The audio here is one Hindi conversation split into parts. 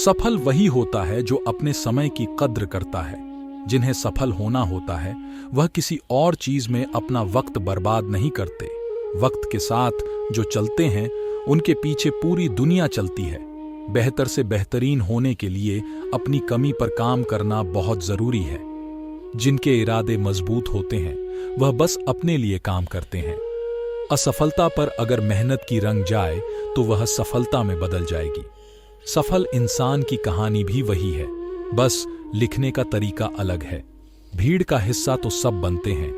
सफल वही होता है जो अपने समय की कद्र करता है। जिन्हें सफल होना होता है वह किसी और चीज में अपना वक्त बर्बाद नहीं करते। वक्त के साथ जो चलते हैं उनके पीछे पूरी दुनिया चलती है। बेहतर से बेहतरीन होने के लिए अपनी कमी पर काम करना बहुत जरूरी है। जिनके इरादे मजबूत होते हैं वह बस अपने लिए काम करते हैं। असफलता पर अगर मेहनत की रंग जाए तो वह सफलता में बदल जाएगी। सफल इंसान की कहानी भी वही है, बस लिखने का तरीका अलग है। भीड़ का हिस्सा तो सब बनते हैं,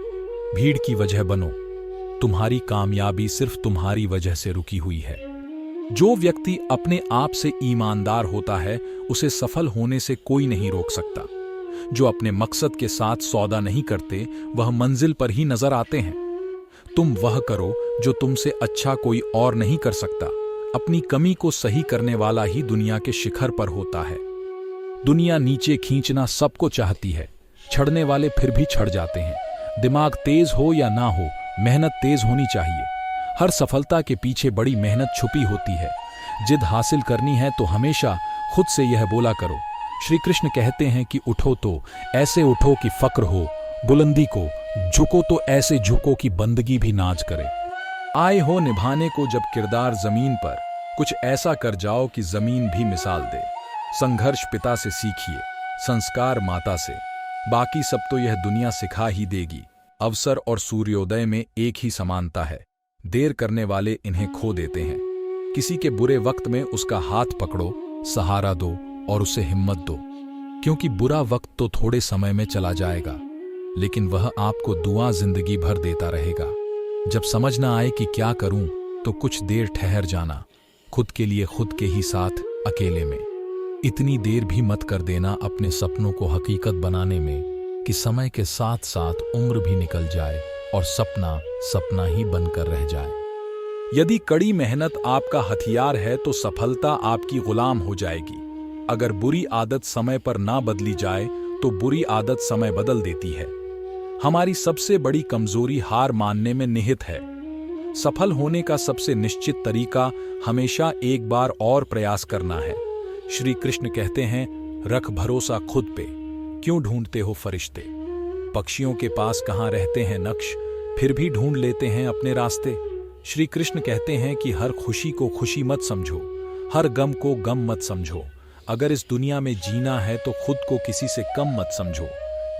भीड़ की वजह बनो। तुम्हारी कामयाबी सिर्फ तुम्हारी वजह से रुकी हुई है। जो व्यक्ति अपने आप से ईमानदार होता है उसे सफल होने से कोई नहीं रोक सकता। जो अपने मकसद के साथ सौदा नहीं करते वह मंजिल पर ही नजर आते हैं। तुम वह करो जो तुमसे अच्छा कोई और नहीं कर सकता। अपनी कमी को सही करने वाला ही दुनिया के शिखर पर होता है। दुनिया नीचे खींचना सबको चाहती है, छड़ने वाले फिर भी छड़ जाते हैं। दिमाग तेज हो या ना हो, मेहनत तेज होनी चाहिए। हर सफलता के पीछे बड़ी मेहनत छुपी होती है। जिद हासिल करनी है तो हमेशा खुद से यह बोला करो। श्री कृष्ण कहते हैं कि उठो तो ऐसे उठो कि फक्र हो, बुलंदी को झुको तो ऐसे झुको कि बंदगी भी नाज करे। आए हो निभाने को जब किरदार जमीन पर, कुछ ऐसा कर जाओ कि जमीन भी मिसाल दे। संघर्ष पिता से सीखिए, संस्कार माता से, बाकी सब तो यह दुनिया सिखा ही देगी। अवसर और सूर्योदय में एक ही समानता है, देर करने वाले इन्हें खो देते हैं। किसी के बुरे वक्त में उसका हाथ पकड़ो, सहारा दो और उसे हिम्मत दो, क्योंकि बुरा वक्त तो थोड़े समय में चला जाएगा, लेकिन वह आपको दुआ जिंदगी भर देता रहेगा। जब समझ ना आए कि क्या करूं तो कुछ देर ठहर जाना, खुद के लिए खुद के ही साथ अकेले में। इतनी देर भी मत कर देना अपने सपनों को हकीकत बनाने में कि समय के साथ साथ उम्र भी निकल जाए और सपना सपना ही बनकर रह जाए। यदि कड़ी मेहनत आपका हथियार है तो सफलता आपकी गुलाम हो जाएगी। अगर बुरी आदत समय पर ना बदली जाए तो बुरी आदत समय बदल देती है। हमारी सबसे बड़ी कमजोरी हार मानने में निहित है। सफल होने का सबसे निश्चित तरीका हमेशा एक बार और प्रयास करना है। श्री कृष्ण कहते हैं, रख भरोसा खुद पे, क्यों ढूंढते हो फरिश्ते। पक्षियों के पास कहाँ रहते हैं नक्श, फिर भी ढूंढ लेते हैं अपने रास्ते। श्री कृष्ण कहते हैं कि हर खुशी को खुशी मत समझो, हर गम को गम मत समझो। अगर इस दुनिया में जीना है तो खुद को किसी से कम मत समझो।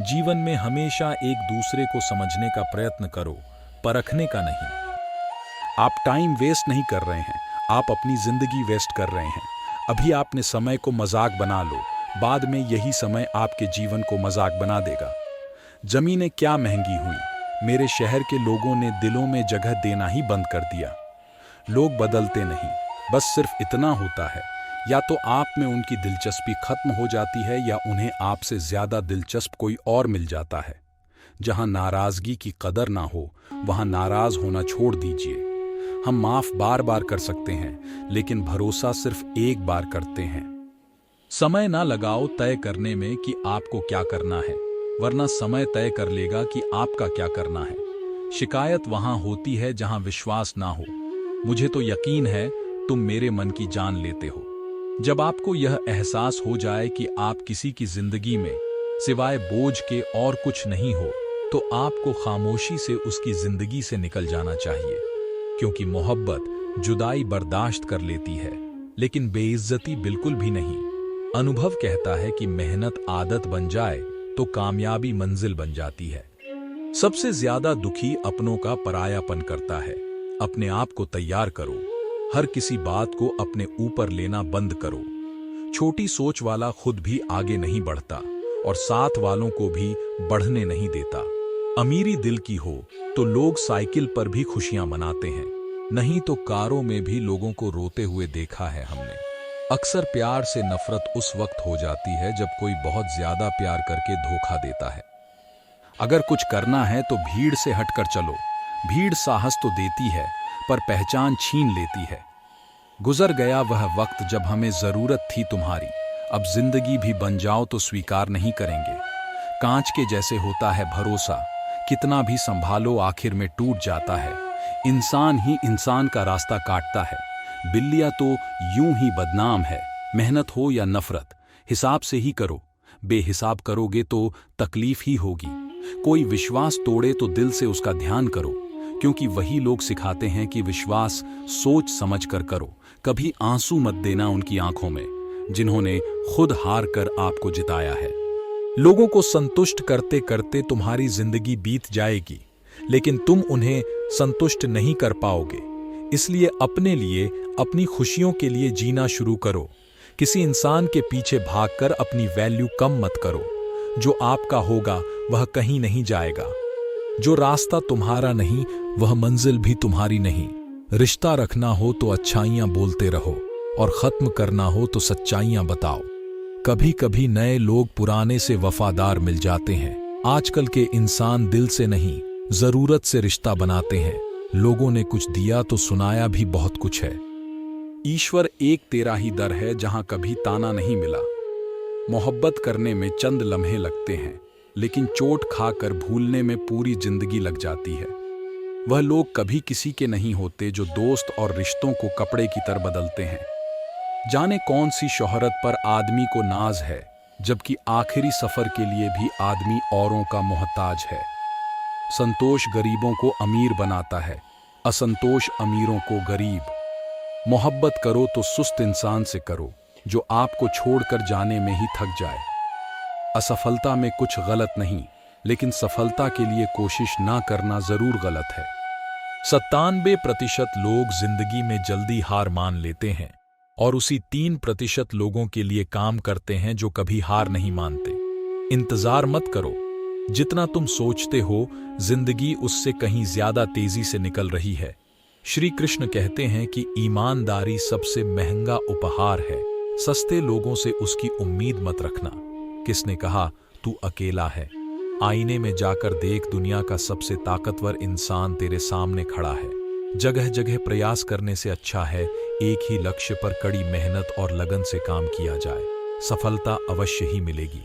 जीवन में हमेशा एक दूसरे को समझने का प्रयत्न करो, परखने का नहीं। आप टाइम वेस्ट नहीं कर रहे हैं, आप अपनी जिंदगी वेस्ट कर रहे हैं। अभी आपने समय को मजाक बना लो, बाद में यही समय आपके जीवन को मजाक बना देगा। जमीनें क्या महंगी हुई, मेरे शहर के लोगों ने दिलों में जगह देना ही बंद कर दिया। लोग बदलते नहीं, बस सिर्फ इतना होता है, या तो आप में उनकी दिलचस्पी खत्म हो जाती है या उन्हें आपसे ज्यादा दिलचस्प कोई और मिल जाता है। जहां नाराजगी की कदर ना हो वहां नाराज होना छोड़ दीजिए। हम माफ बार बार कर सकते हैं, लेकिन भरोसा सिर्फ एक बार करते हैं। समय ना लगाओ तय करने में कि आपको क्या करना है, वरना समय तय कर लेगा कि आपका क्या करना है। शिकायत वहां होती है जहां विश्वास ना हो। मुझे तो यकीन है तुम मेरे मन की जान लेते हो। जब आपको यह एहसास हो जाए कि आप किसी की जिंदगी में सिवाय बोझ के और कुछ नहीं हो, तो आपको खामोशी से उसकी जिंदगी से निकल जाना चाहिए। क्योंकि मोहब्बत जुदाई बर्दाश्त कर लेती है, लेकिन बेइज्जती बिल्कुल भी नहीं। अनुभव कहता है कि मेहनत आदत बन जाए तो कामयाबी मंजिल बन जाती है। सबसे ज्यादा दुखी अपनों का परायापन करता है। अपने आप को तैयार करो, हर किसी बात को अपने ऊपर लेना बंद करो। छोटी सोच वाला खुद भी आगे नहीं बढ़ता और साथ वालों को भी बढ़ने नहीं देता। अमीरी दिल की हो तो लोग साइकिल पर भी खुशियां मनाते हैं, नहीं तो कारों में भी लोगों को रोते हुए देखा है हमने। अक्सर प्यार से नफरत उस वक्त हो जाती है जब कोई बहुत ज्यादा प्यार करके धोखा देता है। अगर कुछ करना है तो भीड़ से हटकर चलो। भीड़ साहस तो देती है पर पहचान छीन लेती है। गुजर गया वह वक्त जब हमें जरूरत थी तुम्हारी, अब जिंदगी भी बन जाओ तो स्वीकार नहीं करेंगे। कांच के जैसे होता है भरोसा, कितना भी संभालो आखिर में टूट जाता है। इंसान ही इंसान का रास्ता काटता है। बिल्लियां तो यूं ही बदनाम है, मेहनत हो या नफरत, हिसाब से ही करो। बेहिसाब करोगे तो तकलीफ ही होगी। कोई विश्वास तोड़े तो दिल से उसका ध्यान करो, क्योंकि वही लोग सिखाते हैं कि विश्वास सोच समझ कर करो। कभी आंसू मत देना उनकी आंखों में, जिन्होंने खुद हार कर आपको जिताया है। लोगों को संतुष्ट करते करते तुम्हारी जिंदगी बीत जाएगी, लेकिन तुम उन्हें संतुष्ट नहीं कर पाओगे। इसलिए अपने लिए, अपनी खुशियों के लिए जीना शुरू करो। किसी इंसान के पीछे भागकर अपनी वैल्यू कम मत करो। जो आपका होगा वह कहीं नहीं जाएगा। जो रास्ता तुम्हारा नहीं वह मंजिल भी तुम्हारी नहीं। रिश्ता रखना हो तो अच्छाइयां बोलते रहो, और खत्म करना हो तो सच्चाइयां बताओ। कभी कभी नए लोग पुराने से वफादार मिल जाते हैं। आजकल के इंसान दिल से नहीं, जरूरत से रिश्ता बनाते हैं। लोगों ने कुछ दिया तो सुनाया भी बहुत कुछ है। ईश्वर एक तेरा ही दर है जहां कभी ताना नहीं मिला। मोहब्बत करने में चंद लम्हे लगते हैं, लेकिन चोट खाकर भूलने में पूरी जिंदगी लग जाती है। वह लोग कभी किसी के नहीं होते जो दोस्त और रिश्तों को कपड़े की तरह बदलते हैं। जाने कौन सी शोहरत पर आदमी को नाज है, जबकि आखिरी सफर के लिए भी आदमी औरों का मोहताज है। संतोष गरीबों को अमीर बनाता है, असंतोष अमीरों को गरीब। मोहब्बत करो तो सुस्त इंसान से करो, जो आपको छोड़कर जाने में ही थक जाए। असफलता में कुछ गलत नहीं, लेकिन सफलता के लिए कोशिश ना करना जरूर गलत है। 97% लोग जिंदगी में जल्दी हार मान लेते हैं, और उसी 3% लोगों के लिए काम करते हैं जो कभी हार नहीं मानते। इंतजार मत करो। जितना तुम सोचते हो, जिंदगी उससे कहीं ज्यादा तेजी से निकल रही है। श्री कृष्ण कहते हैं कि ईमानदारी सबसे महंगा उपहार है। सस्ते लोगों से उसकी उम्मीद मत रखना। किसने कहा तू अकेला है? आईने में जाकर देख, दुनिया का सबसे ताकतवर इंसान तेरे सामने खड़ा है। जगह जगह प्रयास करने से अच्छा है एक ही लक्ष्य पर कड़ी मेहनत और लगन से काम किया जाए। सफलता अवश्य ही मिलेगी,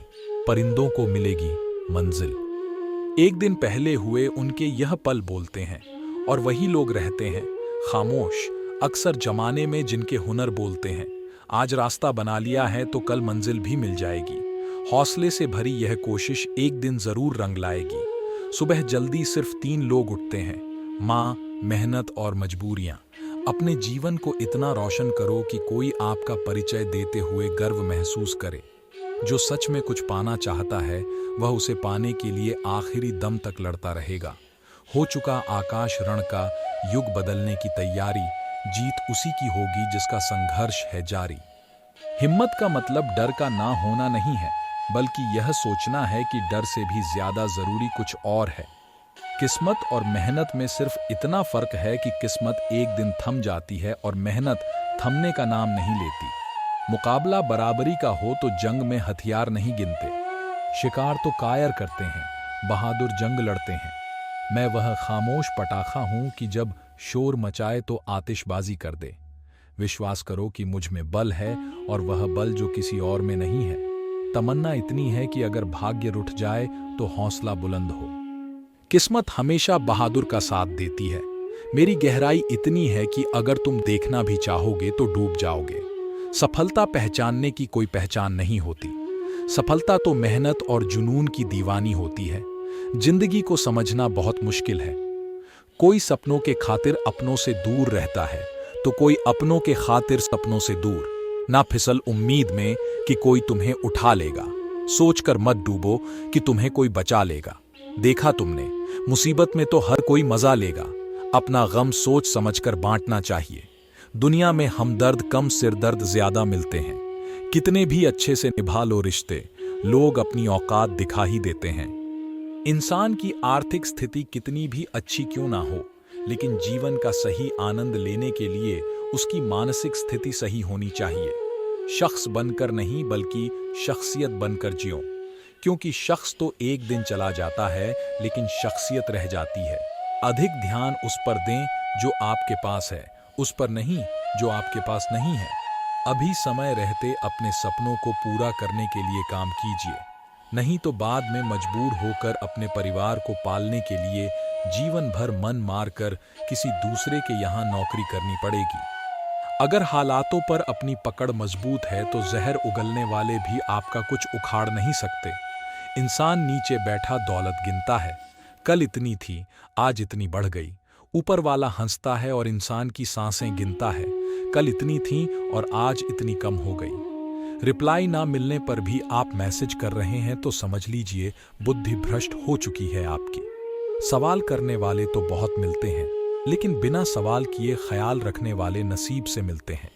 परिंदों को मिलेगी मंजिल। एक दिन पहले हुए उनके यह पल बोलते हैं, और वही लोग रहते हैं खामोश। अक्सर जमाने में जिनके हुनर बोलते हैं। आज रास्ता बना लिया है तो कल मंजिल भी मिल जाएगी। हौसले से भरी यह कोशिश एक दिन जरूर रंग लाएगी। सुबह जल्दी सिर्फ 3 लोग उठते हैं, माँ, मेहनत और मजबूरियां। अपने जीवन को इतना रोशन करो कि कोई आपका परिचय देते हुए गर्व महसूस करे। जो सच में कुछ पाना चाहता है, वह उसे पाने के लिए आखिरी दम तक लड़ता रहेगा। हो चुका आकाश रण का युग बदलने की तैयारी, जीत उसी की होगी जिसका संघर्ष है जारी। हिम्मत का मतलब डर का ना होना नहीं है, बल्कि यह सोचना है कि डर से भी ज्यादा जरूरी कुछ और है। किस्मत और मेहनत में सिर्फ इतना फर्क है कि किस्मत एक दिन थम जाती है और मेहनत थमने का नाम नहीं लेती। मुकाबला बराबरी का हो तो जंग में हथियार नहीं गिनते। शिकार तो कायर करते हैं, बहादुर जंग लड़ते हैं। मैं वह खामोश पटाखा हूं कि जब शोर मचाए तो आतिशबाजी कर दे। विश्वास करो कि मुझ में बल है, और वह बल जो किसी और में नहीं है। तमन्ना इतनी है कि अगर भाग्य रुठ जाए तो हौसला बुलंद हो। किस्मत हमेशा बहादुर का साथ देती है। मेरी गहराई इतनी है कि अगर तुम देखना भी चाहोगे तो डूब जाओगे। सफलता पहचानने की कोई पहचान नहीं होती। सफलता तो मेहनत और जुनून की दीवानी होती है। जिंदगी को समझना बहुत मुश्किल है। कोई सपनों के खातिर अपनों से दूर रहता है, तो कोई अपनों के खातिर सपनों से दूर। ना फिसल उम्मीद में कि कोई तुम्हें उठा लेगा। सोचकर मत डूबो कि तुम्हें कोई बचा लेगा। देखा तुमने, मुसीबत में तो हर कोई मजा लेगा। अपना गम सोच समझकर बांटना चाहिए। दुनिया में हमदर्द कम, सिरदर्द ज्यादा मिलते हैं। कितने भी अच्छे से निभा लो रिश्ते, लोग अपनी औकात दिखा ही देते हैं। इंसान की आर्थिक स्थिति कितनी भी अच्छी क्यों ना हो, लेकिन जीवन का सही आनंद लेने के लिए उसकी मानसिक स्थिति सही होनी चाहिए। शख्स बनकर नहीं, बल्कि शख्सियत बनकर जियो, क्योंकि शख्स तो एक दिन चला जाता है, लेकिन शख्सियत रह जाती है। अधिक ध्यान उस पर दें जो आपके पास है, उस पर नहीं जो आपके पास नहीं है। अभी समय रहते अपने सपनों को पूरा करने के लिए काम कीजिए, नहीं तो बाद में मजबूर होकर अपने परिवार को पालने के लिए जीवन भर मन मारकर किसी दूसरे के यहाँ नौकरी करनी पड़ेगी। अगर हालातों पर अपनी पकड़ मजबूत है तो जहर उगलने वाले भी आपका कुछ उखाड़ नहीं सकते। इंसान नीचे बैठा दौलत गिनता है, कल इतनी थी, आज इतनी बढ़ गई। ऊपर वाला हंसता है और इंसान की सांसें गिनता है, कल इतनी थी और आज इतनी कम हो गई। रिप्लाई ना मिलने पर भी आप मैसेज कर रहे हैं तो समझ लीजिए बुद्धि भ्रष्ट हो चुकी है आपकी। सवाल करने वाले तो बहुत मिलते हैं, लेकिन बिना सवाल किए ख्याल रखने वाले नसीब से मिलते हैं।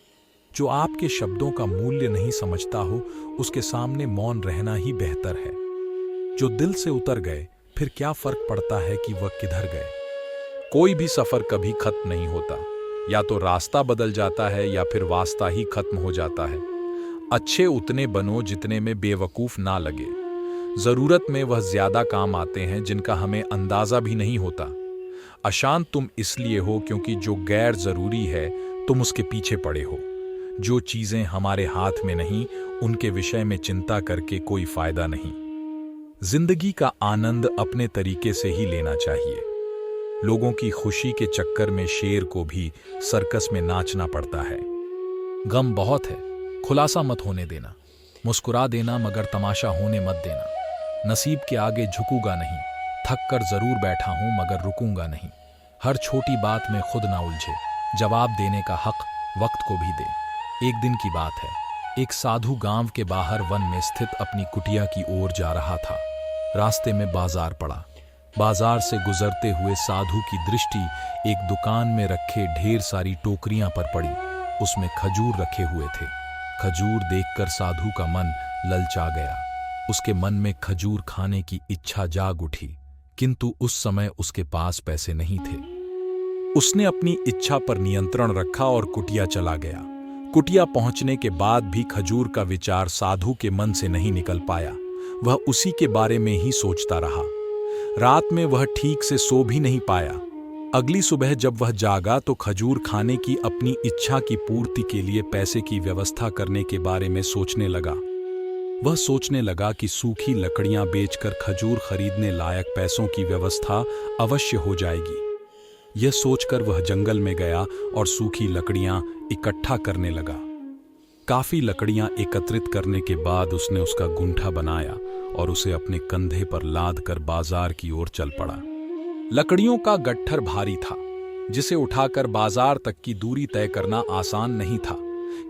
जो आपके शब्दों का मूल्य नहीं समझता हो, उसके सामने मौन रहना ही बेहतर है। जो दिल से उतर गए, फिर क्या फर्क पड़ता है कि वह किधर गए। कोई भी सफर कभी खत्म नहीं होता, या तो रास्ता बदल जाता है या फिर वास्ता ही खत्म हो जाता है। अच्छे उतने बनो जितने में बेवकूफ ना लगे। जरूरत में वह ज्यादा काम आते हैं जिनका हमें अंदाजा भी नहीं होता। अशांत तुम इसलिए हो क्योंकि जो गैर जरूरी है तुम उसके पीछे पड़े हो। जो चीजें हमारे हाथ में नहीं, उनके विषय में चिंता करके कोई फायदा नहीं। जिंदगी का आनंद अपने तरीके से ही लेना चाहिए। लोगों की खुशी के चक्कर में शेर को भी सर्कस में नाचना पड़ता है। गम बहुत है, खुलासा मत होने देना। मुस्कुरा देना मगर तमाशा होने मत देना। नसीब के आगे झुकूंगा नहीं, थक कर जरूर बैठा हूं मगर रुकूंगा नहीं। हर छोटी बात में खुद ना उलझे, जवाब देने का हक वक्त को भी दे। एक दिन की बात है, एक साधु गांव के बाहर वन में स्थित अपनी कुटिया की ओर जा रहा था। रास्ते में बाजार पड़ा। बाजार से गुजरते हुए साधु की दृष्टि एक दुकान में रखे ढेर सारी टोकरियां पर पड़ी। उसमें खजूर रखे हुए थे। खजूर देखकर साधु का मन ललचा गया। उसके मन में खजूर खाने की इच्छा जाग उठी, किंतु उस समय उसके पास पैसे नहीं थे। उसने अपनी इच्छा पर नियंत्रण रखा और कुटिया चला गया। कुटिया पहुंचने के बाद भी खजूर का विचार साधु के मन से नहीं निकल पाया। वह उसी के बारे में ही सोचता रहा। रात में वह ठीक से सो भी नहीं पाया। अगली सुबह जब वह जागा तो खजूर खाने की अपनी इच्छा की पूर्ति के लिए पैसे की व्यवस्था करने के बारे में सोचने लगा। वह सोचने लगा कि सूखी लकड़ियां बेचकर खजूर खरीदने लायक पैसों की व्यवस्था अवश्य हो जाएगी। यह सोचकर वह जंगल में गया और सूखी लकड़ियां इकट्ठा करने लगा। काफी लकड़ियां एकत्रित करने के बाद उसने उसका गुंठा बनाया और उसे अपने कंधे पर लाद कर बाजार की ओर चल पड़ा। लकड़ियों का गट्ठर भारी था, जिसे उठाकर बाजार तक की दूरी तय करना आसान नहीं था,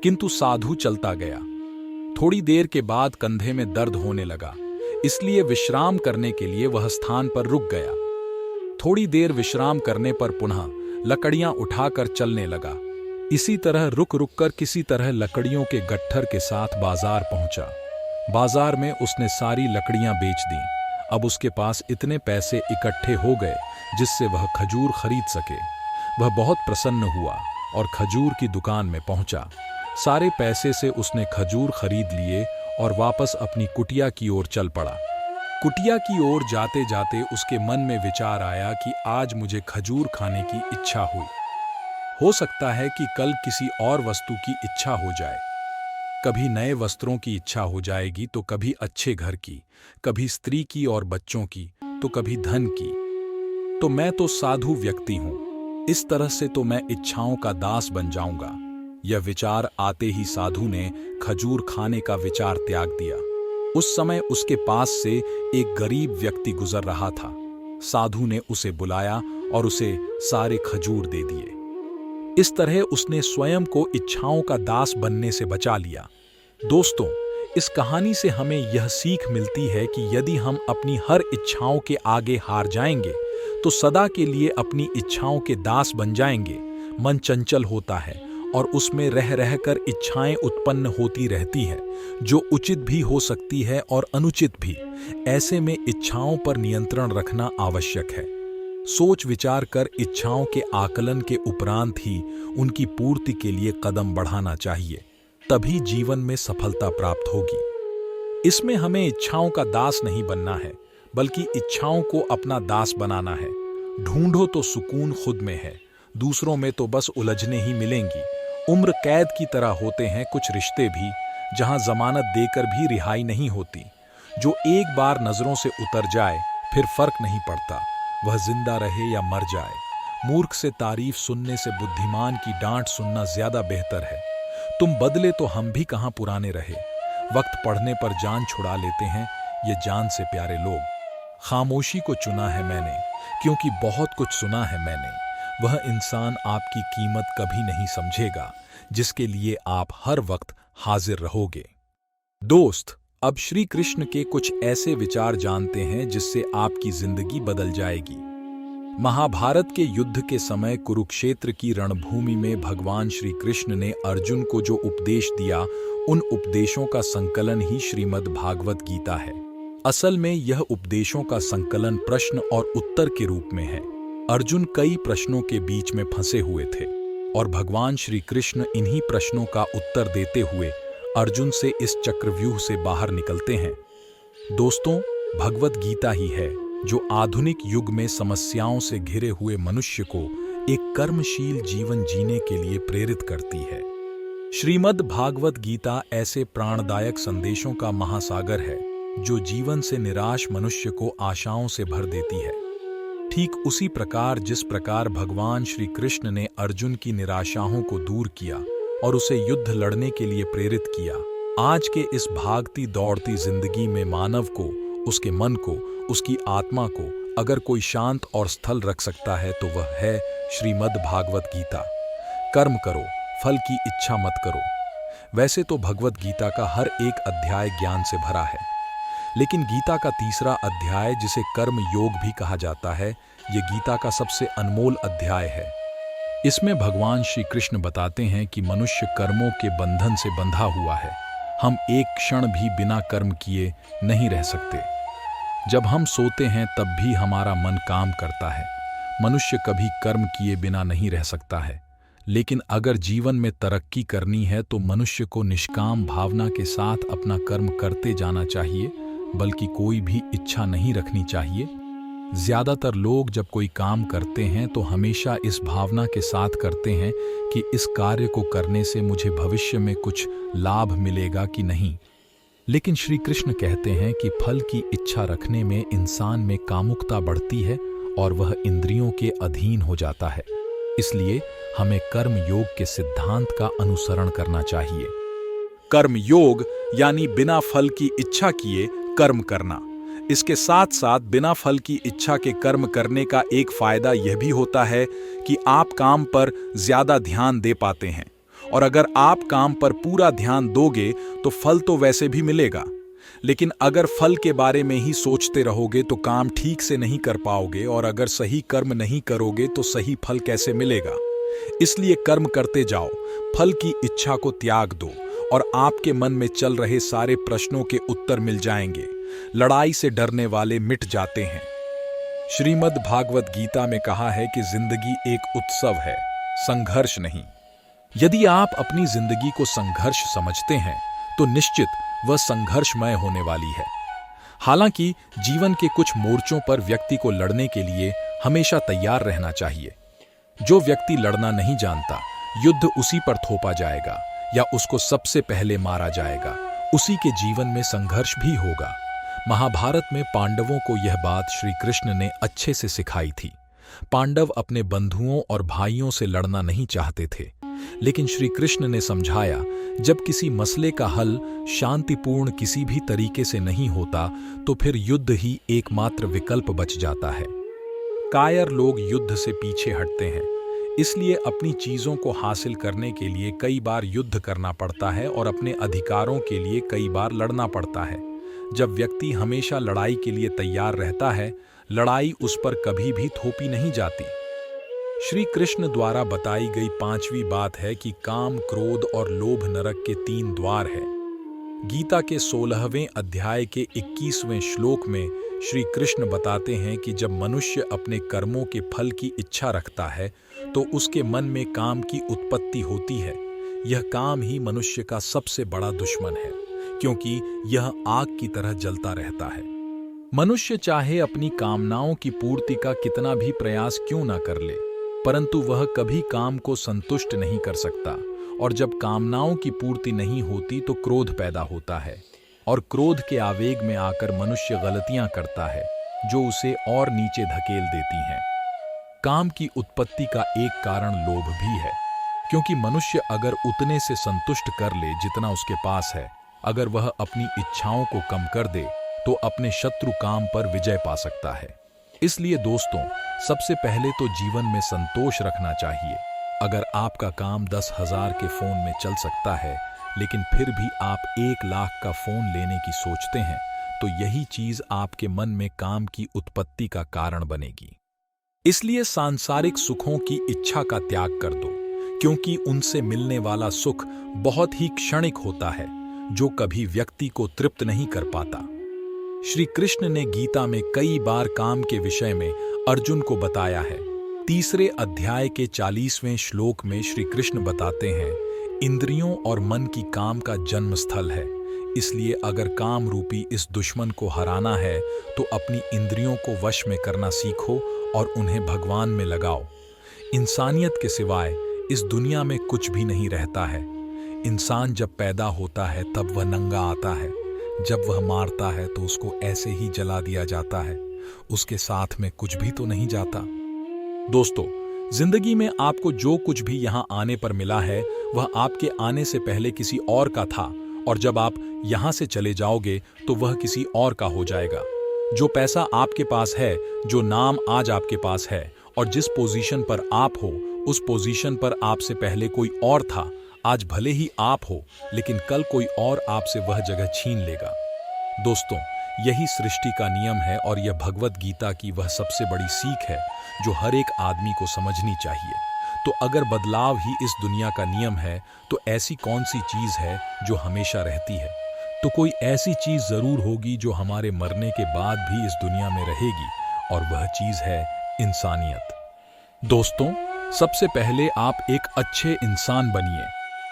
किंतु साधु चलता गया। थोड़ी देर के बाद कंधे में दर्द होने लगा, इसलिए विश्राम करने के लिए वह स्थान पर रुक गया। थोड़ी देर विश्राम करने पर पुनः लकड़ियां उठाकर चलने लगा। इसी तरह रुक रुक कर किसी तरह लकड़ियों के गट्ठर के साथ बाजार पहुंचा। बाजार में उसने सारी लकड़ियां बेच दी। अब उसके पास इतने पैसे इकट्ठे हो गए जिससे वह खजूर खरीद सके। वह बहुत प्रसन्न हुआ और खजूर की दुकान में पहुंचा। सारे पैसे से उसने खजूर खरीद लिए और वापस अपनी कुटिया की ओर चल पड़ा। कुटिया की ओर जाते जाते उसके मन में विचार आया कि आज मुझे खजूर खाने की इच्छा हुई। हो सकता है कि कल किसी और वस्तु की इच्छा हो जाए। कभी नए वस्त्रों की इच्छा हो जाएगी तो कभी अच्छे घर की, कभी स्त्री की और बच्चों की, तो कभी धन की। तो मैं तो साधु व्यक्ति हूं, इस तरह से तो मैं इच्छाओं का दास बन जाऊंगा। यह विचार आते ही साधु ने खजूर खाने का विचार त्याग दिया। उस समय उसके पास से एक गरीब व्यक्ति गुजर रहा था। साधु ने उसे बुलाया और उसे सारे खजूर दे दिए। इस तरह उसने स्वयं को इच्छाओं का दास बनने से बचा लिया। दोस्तों, इस कहानी से हमें यह सीख मिलती है कि यदि हम अपनी हर इच्छाओं के आगे हार जाएंगे तो सदा के लिए अपनी इच्छाओं के दास बन जाएंगे। मन चंचल होता है और उसमें रह रहकर इच्छाएं उत्पन्न होती रहती है, जो उचित भी हो सकती है और अनुचित भी। ऐसे में इच्छाओं पर नियंत्रण रखना आवश्यक है। सोच विचार कर इच्छाओं के आकलन के उपरांत ही उनकी पूर्ति के लिए कदम बढ़ाना चाहिए, तभी जीवन में सफलता प्राप्त होगी। इसमें हमें इच्छाओं का दास नहीं बनना है, बल्कि इच्छाओं को अपना दास बनाना है। ढूंढो तो सुकून खुद में है, दूसरों में तो बस उलझने ही मिलेंगी। उम्र कैद की तरह होते हैं कुछ रिश्ते भी, जहां जमानत देकर भी रिहाई नहीं होती। जो एक बार नजरों से उतर जाए फिर फर्क नहीं पड़ता, वह जिंदा रहे या मर जाए। मूर्ख से तारीफ सुनने से बुद्धिमान की डांट सुनना ज्यादा बेहतर है। तुम बदले तो हम भी कहां पुराने रहे। वक्त पढ़ने पर जान छुड़ा लेते हैं ये जान से प्यारे लोग। खामोशी को चुना है मैंने, क्योंकि बहुत कुछ सुना है मैंने। वह इंसान आपकी कीमत कभी नहीं समझेगा जिसके लिए आप हर वक्त हाजिर रहोगे। दोस्त, अब श्री कृष्ण के कुछ ऐसे विचार जानते हैं जिससे आपकी जिंदगी बदल जाएगी। महाभारत के युद्ध के समय कुरुक्षेत्र की रणभूमि में भगवान श्री कृष्ण ने अर्जुन को जो उपदेश दिया, उन उपदेशों का संकलन ही श्रीमद् भागवत गीता है। असल में यह उपदेशों का संकलन प्रश्न और उत्तर के रूप में है। अर्जुन कई प्रश्नों के बीच में फंसे हुए थे और भगवान श्री कृष्ण इन्हीं प्रश्नों का उत्तर देते हुए अर्जुन से इस चक्रव्यूह से बाहर निकलते हैं। दोस्तों, भगवत गीता ही है जो आधुनिक युग में समस्याओं से घिरे हुए मनुष्य को एक कर्मशील जीवन जीने के लिए प्रेरित करती है। श्रीमद् भागवत गीता ऐसे प्राणदायक संदेशों का महासागर है जो जीवन से निराश मनुष्य को आशाओं से भर देती है। ठीक उसी प्रकार जिस प्रकार भगवान श्री कृष्ण ने अर्जुन की निराशाओं को दूर किया और उसे युद्ध लड़ने के लिए प्रेरित किया, आज के इस भागती दौड़ती जिंदगी में मानव को, उसके मन को, उसकी आत्मा को अगर कोई शांत और स्थल रख सकता है तो वह है श्रीमद् भागवत गीता। कर्म करो, फल की इच्छा मत करो। वैसे तो भगवत गीता का हर एक अध्याय ज्ञान से भरा है, लेकिन गीता का तीसरा अध्याय, जिसे कर्म योग भी कहा जाता है, ये गीता का सबसे अनमोल अध्याय है। इसमें भगवान श्री कृष्ण बताते हैं कि मनुष्य कर्मों के बंधन से बंधा हुआ है। हम एक क्षण भी बिना कर्म किए नहीं रह सकते। जब हम सोते हैं तब भी हमारा मन काम करता है। मनुष्य कभी कर्म किए बिना नहीं रह सकता है। लेकिन अगर जीवन में तरक्की करनी है तो मनुष्य को निष्काम भावना के साथ अपना कर्म करते जाना चाहिए, बल्कि कोई भी इच्छा नहीं रखनी चाहिए। ज्यादातर लोग जब कोई काम करते हैं तो हमेशा इस भावना के साथ करते हैं कि इस कार्य को करने से मुझे भविष्य में कुछ लाभ मिलेगा कि नहीं। लेकिन श्री कृष्ण कहते हैं कि फल की इच्छा रखने में इंसान में कामुकता बढ़ती है और वह इंद्रियों के अधीन हो जाता है। इसलिए हमें कर्म योग के सिद्धांत का अनुसरण करना चाहिए। कर्म योग यानी बिना फल की इच्छा किए कर्म करना। इसके साथ साथ बिना फल की इच्छा के कर्म करने का एक फायदा यह भी होता है कि आप काम पर ज्यादा ध्यान दे पाते हैं, और अगर आप काम पर पूरा ध्यान दोगे तो फल तो वैसे भी मिलेगा, लेकिन अगर फल के बारे में ही सोचते रहोगे तो काम ठीक से नहीं कर पाओगे, और अगर सही कर्म नहीं करोगे तो सही फल कैसे मिलेगा। इसलिए कर्म करते जाओ, फल की इच्छा को त्याग दो और आपके मन में चल रहे सारे प्रश्नों के उत्तर मिल जाएंगे। लड़ाई से डरने वाले मिट जाते हैं। श्रीमद् भागवत गीता में कहा है कि जिंदगी एक उत्सव है, संघर्ष नहीं। यदि आप अपनी जिंदगी को संघर्ष समझते हैं तो निश्चित वह संघर्षमय होने वाली है। हालांकि जीवन के कुछ मोर्चों पर व्यक्ति को लड़ने के लिए हमेशा तैयार रहना चाहिए। जो व्यक्ति लड़ना नहीं जानता, युद्ध उसी पर थोपा जाएगा या उसको सबसे पहले मारा जाएगा। उसी के जीवन में संघर्ष भी होगा। महाभारत में पांडवों को यह बात श्री कृष्ण ने अच्छे से सिखाई थी। पांडव अपने बंधुओं और भाइयों से लड़ना नहीं चाहते थे, लेकिन श्री कृष्ण ने समझाया, जब किसी मसले का हल शांतिपूर्ण किसी भी तरीके से नहीं होता तो फिर युद्ध ही एकमात्र विकल्प बच जाता है। कायर लोग युद्ध से पीछे हटते हैं, इसलिए अपनी चीजों को हासिल करने के लिए कई बार युद्ध करना पड़ता है और अपने अधिकारों के लिए कई बार लड़ना पड़ता है। जब व्यक्ति हमेशा लड़ाई के लिए तैयार रहता है, लड़ाई उस पर कभी भी थोपी नहीं जाती। श्री कृष्ण द्वारा बताई गई पांचवी बात है कि काम, क्रोध और लोभ नरक के 3 द्वार है। गीता के 16वें अध्याय के 21वें श्लोक में श्री कृष्ण बताते हैं कि जब मनुष्य अपने कर्मों के फल की इच्छा रखता है तो उसके मन में काम की उत्पत्ति होती है। यह काम ही मनुष्य का सबसे बड़ा दुश्मन है, क्योंकि यह आग की तरह जलता रहता है। मनुष्य चाहे अपनी कामनाओं की पूर्ति का कितना भी प्रयास क्यों ना कर ले, परंतु वह कभी काम को संतुष्ट नहीं कर सकता, और जब कामनाओं की पूर्ति नहीं होती तो क्रोध पैदा होता है, और क्रोध के आवेग में आकर मनुष्य गलतियां करता है जो उसे और नीचे धकेल देती हैं। काम की उत्पत्ति का एक कारण लोभ भी है, क्योंकि मनुष्य अगर उतने से संतुष्ट कर ले जितना उसके पास है, अगर वह अपनी इच्छाओं को कम कर दे तो अपने शत्रु काम पर विजय पा सकता है। इसलिए दोस्तों, सबसे पहले तो जीवन में संतोष रखना चाहिए। अगर आपका काम 10,000 के फोन में चल सकता है, लेकिन फिर भी आप 1 लाख का फोन लेने की सोचते हैं, तो यही चीज आपके मन में काम की उत्पत्ति का कारण बनेगी। इसलिए सांसारिक सुखों की इच्छा का त्याग कर दो, क्योंकि उनसे मिलने वाला सुख बहुत ही क्षणिक होता है, जो कभी व्यक्ति को तृप्त नहीं कर पाता। श्री कृष्ण ने गीता में कई बार काम के विषय में अर्जुन को बताया है। 3 अध्याय के 40वें श्लोक में श्री कृष्ण बताते हैं, इंद्रियों और मन की काम का जन्म स्थल है, इसलिए अगर काम रूपी इस दुश्मन को हराना है तो अपनी इंद्रियों को वश में करना सीखो और उन्हें भगवान में लगाओ। इंसानियत के सिवाय इस दुनिया में कुछ भी नहीं रहता है। इंसान जब पैदा होता है तब वह नंगा आता है, जब वह मारता है तो उसको ऐसे ही जला दिया जाता है, उसके साथ में कुछ भी तो नहीं जाता। दोस्तों, जिंदगी में आपको जो कुछ भी यहाँ आने पर मिला है वह आपके आने से पहले किसी और का था, और जब आप यहाँ से चले जाओगे तो वह किसी और का हो जाएगा। जो पैसा आपके पास है, जो नाम आज आपके पास है, और जिस पोजीशन पर आप हो, उस पोजीशन पर आपसे पहले कोई और था। आज भले ही आप हो, लेकिन कल कोई और आपसे वह जगह छीन लेगा। दोस्तों, यही सृष्टि का नियम है और यह भगवत गीता की वह सबसे बड़ी सीख है जो हर एक आदमी को समझनी चाहिए। तो अगर बदलाव ही इस दुनिया का नियम है, तो ऐसी कौन सी चीज है जो हमेशा रहती है? तो कोई ऐसी चीज जरूर होगी जो हमारे मरने के बाद भी इस दुनिया में रहेगी, और वह चीज है इंसानियत। दोस्तों, सबसे पहले आप एक अच्छे इंसान बनिए।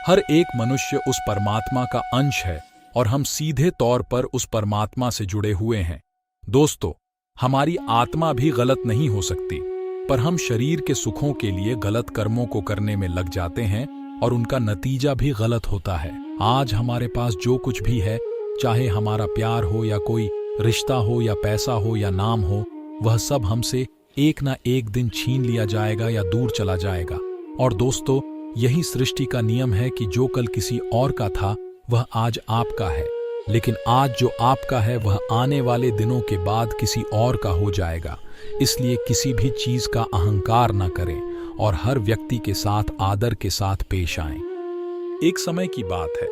हर एक मनुष्य उस परमात्मा का अंश है और हम सीधे तौर पर उस परमात्मा से जुड़े हुए हैं। दोस्तों, हमारी आत्मा भी गलत नहीं हो सकती, पर हम शरीर के सुखों के लिए गलत कर्मों को करने में लग जाते हैं और उनका नतीजा भी गलत होता है। आज हमारे पास जो कुछ भी है, चाहे हमारा प्यार हो या कोई रिश्ता हो या पैसा हो या नाम हो, वह सब हमसे एक ना एक दिन छीन लिया जाएगा या दूर चला जाएगा। और दोस्तों, यही सृष्टि का नियम है कि जो कल किसी और का था वह आज आपका है, लेकिन आज जो आपका है वह आने वाले दिनों के बाद किसी और का हो जाएगा। इसलिए किसी भी चीज का अहंकार न करें और हर व्यक्ति के साथ आदर के साथ पेश आएं। एक समय की बात है,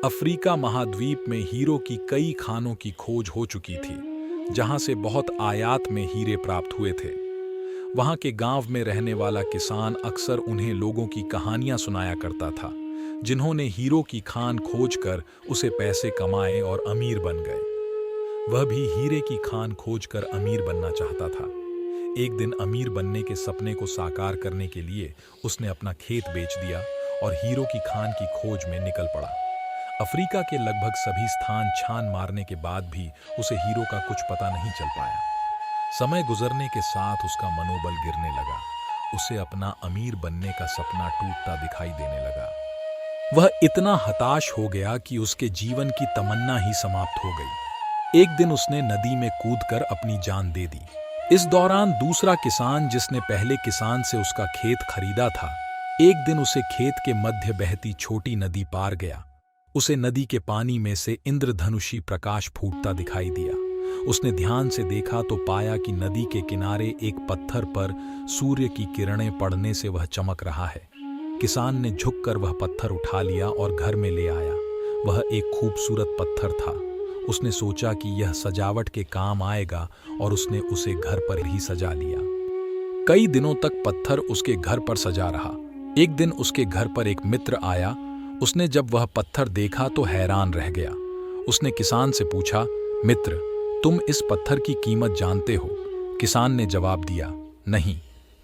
अफ्रीका महाद्वीप में हीरो की कई खानों की खोज हो चुकी थी, जहां से बहुत आयात में हीरे प्राप्त हुए थे। वहां के गांव में रहने वाला किसान अक्सर उन्हें लोगों की कहानियां सुनाया करता था, जिन्होंने हीरो की खान खोजकर उसे पैसे कमाए और अमीर बन गए। वह भी हीरे की खान खोजकर अमीर बनना चाहता था। एक दिन अमीर बनने के सपने को साकार करने के लिए उसने अपना खेत बेच दिया और हीरो की खान की खोज में निकल पड़ा। अफ्रीका के लगभग सभी स्थान छान मारने के बाद भी उसे हीरो का कुछ पता नहीं चल पाया। समय गुजरने के साथ उसका मनोबल गिरने लगा। उसे अपना अमीर बनने का सपना टूटता दिखाई देने लगा। वह इतना हताश हो गया कि उसके जीवन की तमन्ना ही समाप्त हो गई। एक दिन उसने नदी में कूदकर अपनी जान दे दी। इस दौरान दूसरा किसान, जिसने पहले किसान से उसका खेत खरीदा था, एक दिन उसे खेत के मध्य बहती छोटी नदी पार गया। उसे नदी के पानी में से इंद्रधनुषी प्रकाश फूटता दिखाई दिया। उसने ध्यान से देखा तो पाया कि नदी के किनारे एक पत्थर पर सूर्य की किरणें पड़ने से वह चमक रहा है। किसान ने झुककर वह पत्थर उठा लिया और घर में ले आया। वह एक खूबसूरत पत्थर था। उसने सोचा कि यह सजावट के काम आएगा और उसने उसे घर पर ही सजा लिया। कई दिनों तक पत्थर उसके घर पर सजा रहा। एक दिन उसके घर पर एक मित्र आया। उसने जब वह पत्थर देखा तो हैरान रह गया। उसने किसान से पूछा, मित्र, तुम इस पत्थर की कीमत जानते हो? किसान ने जवाब दिया, नहीं,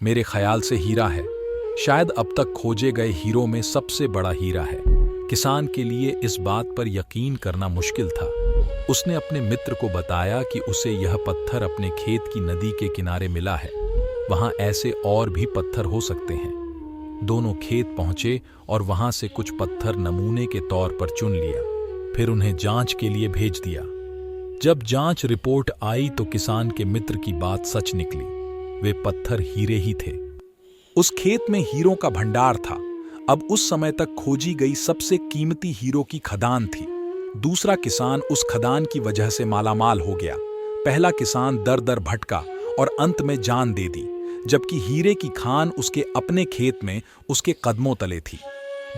मेरे ख्याल से हीरा है। शायद अब तक खोजे गए हीरों में सबसे बड़ा हीरा है। किसान के लिए इस बात पर यकीन करना मुश्किल था। उसने अपने मित्र को बताया कि उसे यह पत्थर अपने खेत की नदी के किनारे मिला है। वहां ऐसे और भी पत्थर हो सकते हैं। दोनों खेत पहुंचे और वहां से कुछ पत्थर नमूने के तौर पर चुन लिया। फिर उन्हें जांच के लिए भेज दिया। जब जांच रिपोर्ट आई तो किसान के मित्र की बात सच निकली। वे पत्थर हीरे ही थे। उस खेत में हीरों का भंडार था। अब उस समय तक खोजी गई सबसे कीमती हीरो की खदान थी। दूसरा किसान उस खदान की वजह से मालामाल हो गया। पहला किसान दर दर भटका और अंत में जान दे दी, जबकि हीरे की खान उसके अपने खेत में उसके कदमों तले थी।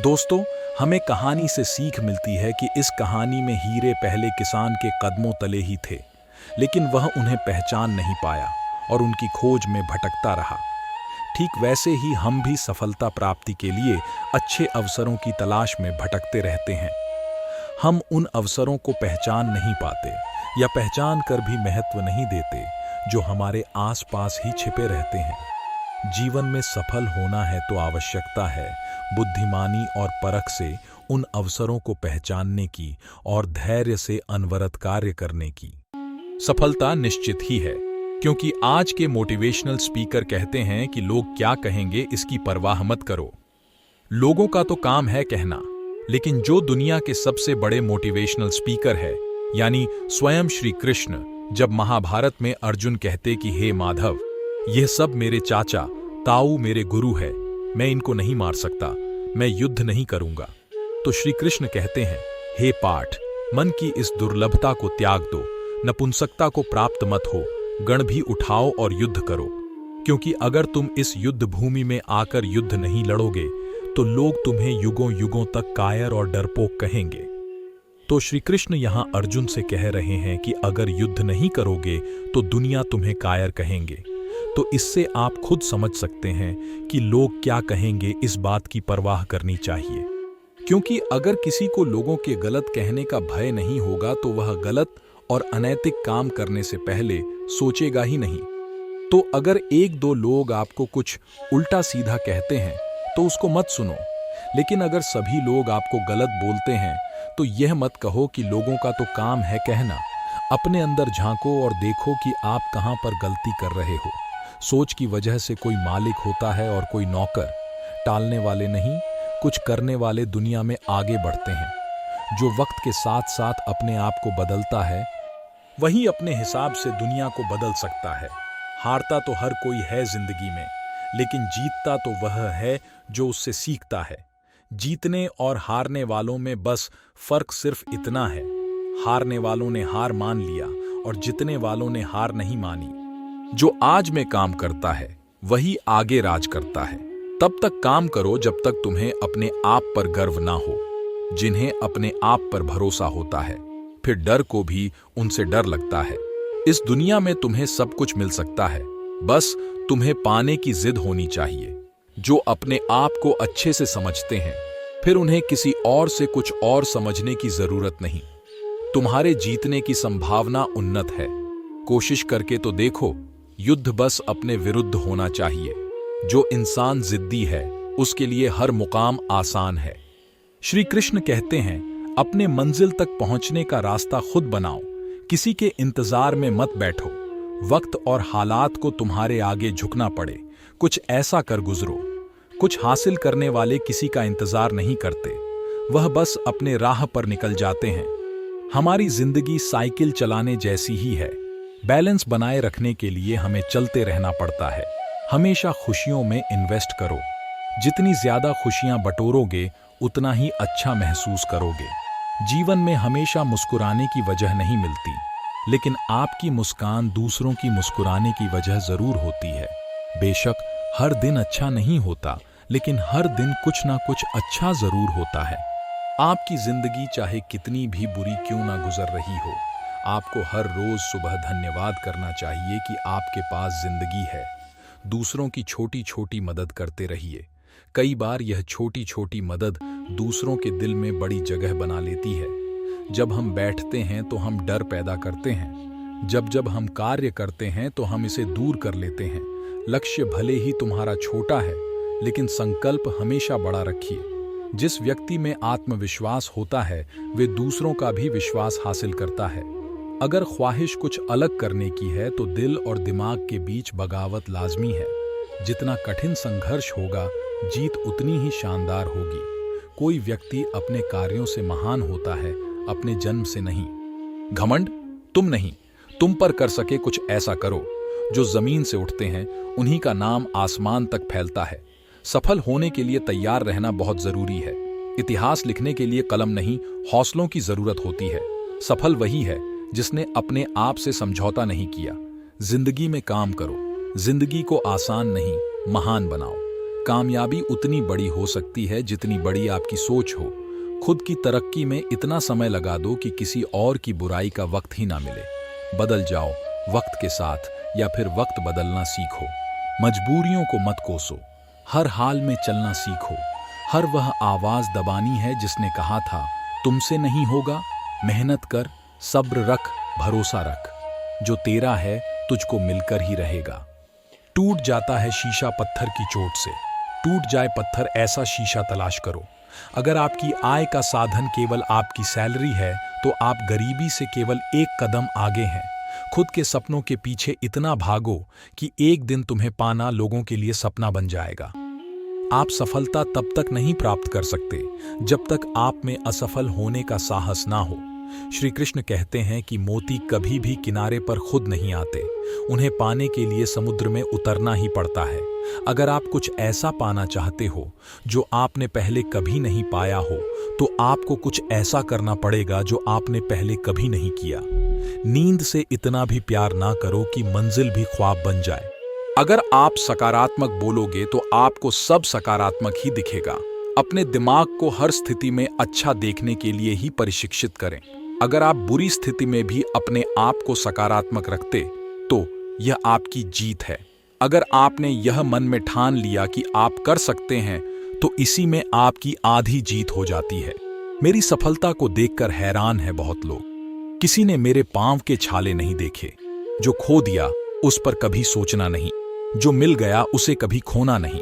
दोस्तों, हमें कहानी से सीख मिलती है कि इस कहानी में हीरे पहले किसान के कदमों तले ही थे, लेकिन वह उन्हें पहचान नहीं पाया और उनकी खोज में भटकता रहा। ठीक वैसे ही हम भी सफलता प्राप्ति के लिए अच्छे अवसरों की तलाश में भटकते रहते हैं। हम उन अवसरों को पहचान नहीं पाते या पहचान कर भी महत्व नहीं देते जो हमारे आसपास ही छिपे रहते हैं। जीवन में सफल होना है तो आवश्यकता है बुद्धिमानी और परख से उन अवसरों को पहचानने की और धैर्य से अनवरत कार्य करने की। सफलता निश्चित ही है, क्योंकि आज के मोटिवेशनल स्पीकर कहते हैं कि लोग क्या कहेंगे इसकी परवाह मत करो। लोगों का तो काम है कहना, लेकिन जो दुनिया के सबसे बड़े मोटिवेशनल स्पीकर है, यानी स्वयं श्री कृष्ण, जब महाभारत में अर्जुन कहते कि हे माधव, यह सब मेरे चाचा ताऊ मेरे गुरु है, मैं इनको नहीं मार सकता, मैं युद्ध नहीं करूंगा, तो श्री कृष्ण कहते हैं, हे पाठ, मन की इस दुर्लभता को त्याग दो, नपुंसकता को प्राप्त मत हो, गण भी उठाओ और युद्ध करो, क्योंकि अगर तुम इस युद्ध भूमि में आकर युद्ध नहीं लड़ोगे तो लोग तुम्हें युगों युगों तक कायर और डरपोक कहेंगे। तो श्री कृष्ण यहां अर्जुन से कह रहे हैं कि अगर युद्ध नहीं करोगे तो दुनिया तुम्हें कायर कहेंगे। तो इससे आप खुद समझ सकते हैं कि लोग क्या कहेंगे, इस बात की परवाह करनी चाहिए। क्योंकि अगर किसी को लोगों के गलत कहने का भय नहीं होगा तो वह गलत और अनैतिक काम करने से पहले सोचेगा ही नहीं। तो अगर एक दो लोग आपको कुछ उल्टा सीधा कहते हैं तो उसको मत सुनो, लेकिन अगर सभी लोग आपको गलत बोलते हैं तो यह मत कहो कि लोगों का तो काम है कहना। अपने अंदर झांको और देखो कि आप कहां पर गलती कर रहे हो। सोच की वजह से कोई मालिक होता है और कोई नौकर। टालने वाले नहीं, कुछ करने वाले दुनिया में आगे बढ़ते हैं। जो वक्त के साथ साथ अपने आप को बदलता है, वही अपने हिसाब से दुनिया को बदल सकता है। हारता तो हर कोई है जिंदगी में, लेकिन जीतता तो वह है जो उससे सीखता है। जीतने और हारने वालों में बस फर्क सिर्फ इतना है, हारने वालों ने हार मान लिया और जीतने वालों ने हार नहीं मानी। जो आज में काम करता है वही आगे राज करता है। तब तक काम करो जब तक तुम्हें अपने आप पर गर्व ना हो। जिन्हें अपने आप पर भरोसा होता है, फिर डर को भी उनसे डर लगता है। इस दुनिया में तुम्हें सब कुछ मिल सकता है, बस तुम्हें पाने की जिद होनी चाहिए। जो अपने आप को अच्छे से समझते हैं, फिर उन्हें किसी और से कुछ और समझने की जरूरत नहीं। तुम्हारे जीतने की संभावना उन्नत है। कोशिश करके तो देखो। युद्ध बस अपने विरुद्ध होना चाहिए। जो इंसान जिद्दी है उसके लिए हर मुकाम आसान है। श्री कृष्ण कहते हैं, अपने मंजिल तक पहुंचने का रास्ता खुद बनाओ, किसी के इंतजार में मत बैठो। वक्त और हालात को तुम्हारे आगे झुकना पड़े, कुछ ऐसा कर गुजरो। कुछ हासिल करने वाले किसी का इंतजार नहीं करते, वह बस अपने राह पर निकल जाते हैं। हमारी जिंदगी साइकिल चलाने जैसी ही है। बैलेंस बनाए रखने के लिए हमें चलते रहना पड़ता है। हमेशा खुशियों में इन्वेस्ट करो। जितनी ज्यादा खुशियां बटोरोगे उतना ही अच्छा महसूस करोगे। जीवन में हमेशा मुस्कुराने की वजह नहीं मिलती, लेकिन आपकी मुस्कान दूसरों की मुस्कुराने की वजह जरूर होती है। बेशक हर दिन अच्छा नहीं होता, लेकिन हर दिन कुछ ना कुछ अच्छा जरूर होता है। आपकी जिंदगी चाहे कितनी भी बुरी क्यों ना गुजर रही हो, आपको हर रोज सुबह धन्यवाद करना चाहिए कि आपके पास जिंदगी है। दूसरों की छोटी छोटी मदद करते रहिए। कई बार यह छोटी छोटी मदद दूसरों के दिल में बड़ी जगह बना लेती है। जब हम बैठते हैं तो हम डर पैदा करते हैं, जब हम कार्य करते हैं तो हम इसे दूर कर लेते हैं। लक्ष्य भले ही तुम्हारा छोटा है, लेकिन संकल्प हमेशा बड़ा रखिए। जिस व्यक्ति में आत्मविश्वास होता है वे दूसरों का भी विश्वास हासिल करता है। अगर ख्वाहिश कुछ अलग करने की है तो दिल और दिमाग के बीच बगावत लाजमी है। जितना कठिन संघर्ष होगा, जीत उतनी ही शानदार होगी। कोई व्यक्ति अपने कार्यों से महान होता है, अपने जन्म से नहीं। घमंड तुम नहीं, तुम पर कर सके कुछ ऐसा करो जो जमीन से उठते हैं उन्हीं का नाम आसमान तक फैलता है। सफल होने के लिए तैयार रहना बहुत जरूरी है। इतिहास लिखने के लिए कलम नहीं, हौसलों की जरूरत होती है। सफल वही है जिसने अपने आप से समझौता नहीं किया। जिंदगी में काम करो, जिंदगी को आसान नहीं महान बनाओ। कामयाबी उतनी बड़ी हो सकती है जितनी बड़ी आपकी सोच हो। खुद की तरक्की में इतना समय लगा दो कि किसी और की बुराई का वक्त ही ना मिले। बदल जाओ वक्त के साथ या फिर वक्त बदलना सीखो। मजबूरियों को मत कोसो, हर हाल में चलना सीखो। हर वह आवाज दबानी है जिसने कहा था तुमसे नहीं होगा। मेहनत कर, सब्र रख, भरोसा रख। जो तेरा है तुझको मिलकर ही रहेगा। टूट जाता है शीशा पत्थर की चोट से, टूट जाए पत्थर ऐसा शीशा तलाश करो। अगर आपकी आय का साधन केवल आपकी सैलरी है तो आप गरीबी से केवल एक कदम आगे हैं। खुद के सपनों के पीछे इतना भागो कि एक दिन तुम्हें पाना लोगों के लिए सपना बन जाएगा। आप सफलता तब तक नहीं प्राप्त कर सकते जब तक आप में असफल होने का साहस ना हो। श्री कृष्ण कहते हैं कि मोती कभी भी किनारे पर खुद नहीं आते, उन्हें पाने के लिए समुद्र में उतरना ही पड़ता है। अगर आप कुछ ऐसा पाना चाहते हो जो आपने पहले कभी नहीं पाया हो तो आपको कुछ ऐसा करना पड़ेगा जो आपने पहले कभी नहीं किया। नींद से इतना भी प्यार ना करो कि मंजिल भी ख्वाब बन जाए। अगर आप सकारात्मक बोलोगे तो आपको सब सकारात्मक ही दिखेगा। अपने दिमाग को हर स्थिति में अच्छा देखने के लिए ही प्रशिक्षित करें। अगर आप बुरी स्थिति में भी अपने आप को सकारात्मक रखते तो यह आपकी जीत है। अगर आपने यह मन में ठान लिया कि आप कर सकते हैं तो इसी में आपकी आधी जीत हो जाती है। मेरी सफलता को देखकर हैरान है बहुत लोग। किसी ने मेरे पांव के छाले नहीं देखे। जो खो दिया उस पर कभी सोचना नहीं, जो मिल गया उसे कभी खोना नहीं।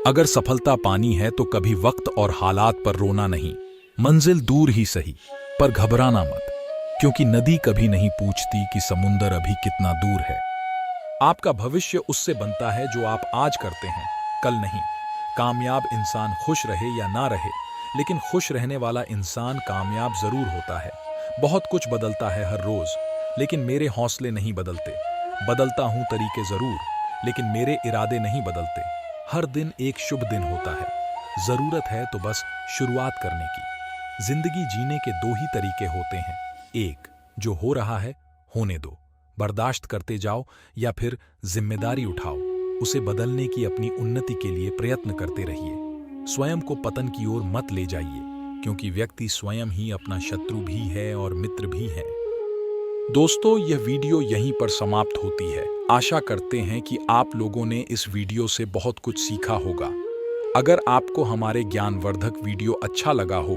अगर सफलता पानी है तो कभी वक्त और हालात पर रोना नहीं। मंजिल दूर ही सही पर घबराना मत, क्योंकि नदी कभी नहीं पूछती कि समुंदर अभी कितना दूर है। आपका भविष्य उससे बनता है जो आप आज करते हैं, कल नहीं। कामयाब इंसान खुश रहे या ना रहे, लेकिन खुश रहने वाला इंसान कामयाब जरूर होता है। बहुत कुछ बदलता है हर रोज, लेकिन मेरे हौसले नहीं बदलते। बदलता हूं तरीके जरूर, लेकिन मेरे इरादे नहीं बदलते। हर दिन एक शुभ दिन होता है। जरूरत है तो बस शुरुआत करने की। जिंदगी जीने के दो ही तरीके होते हैं, एक जो हो रहा है होने दो, बर्दाश्त करते जाओ, या फिर जिम्मेदारी उठाओ, उसे बदलने की अपनी उन्नति के लिए प्रयत्न करते रहिए। स्वयं को पतन की ओर मत ले जाइए, क्योंकि व्यक्ति स्वयं ही अपना शत्रु भी है और मित्र भी है। दोस्तों, यह वीडियो यहीं पर समाप्त होती है। आशा करते हैं कि आप लोगों ने इस वीडियो से बहुत कुछ सीखा होगा। अगर आपको हमारे ज्ञानवर्धक वीडियो अच्छा लगा हो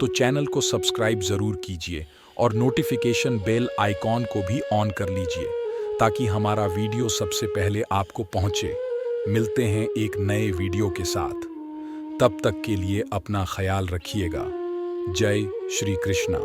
तो चैनल को सब्सक्राइब जरूर कीजिए और नोटिफिकेशन बेल आइकॉन को भी ऑन कर लीजिए, ताकि हमारा वीडियो सबसे पहले आपको पहुंचे। मिलते हैं एक नए वीडियो के साथ। तब तक के लिए अपना ख्याल रखिएगा। जय श्री कृष्णा।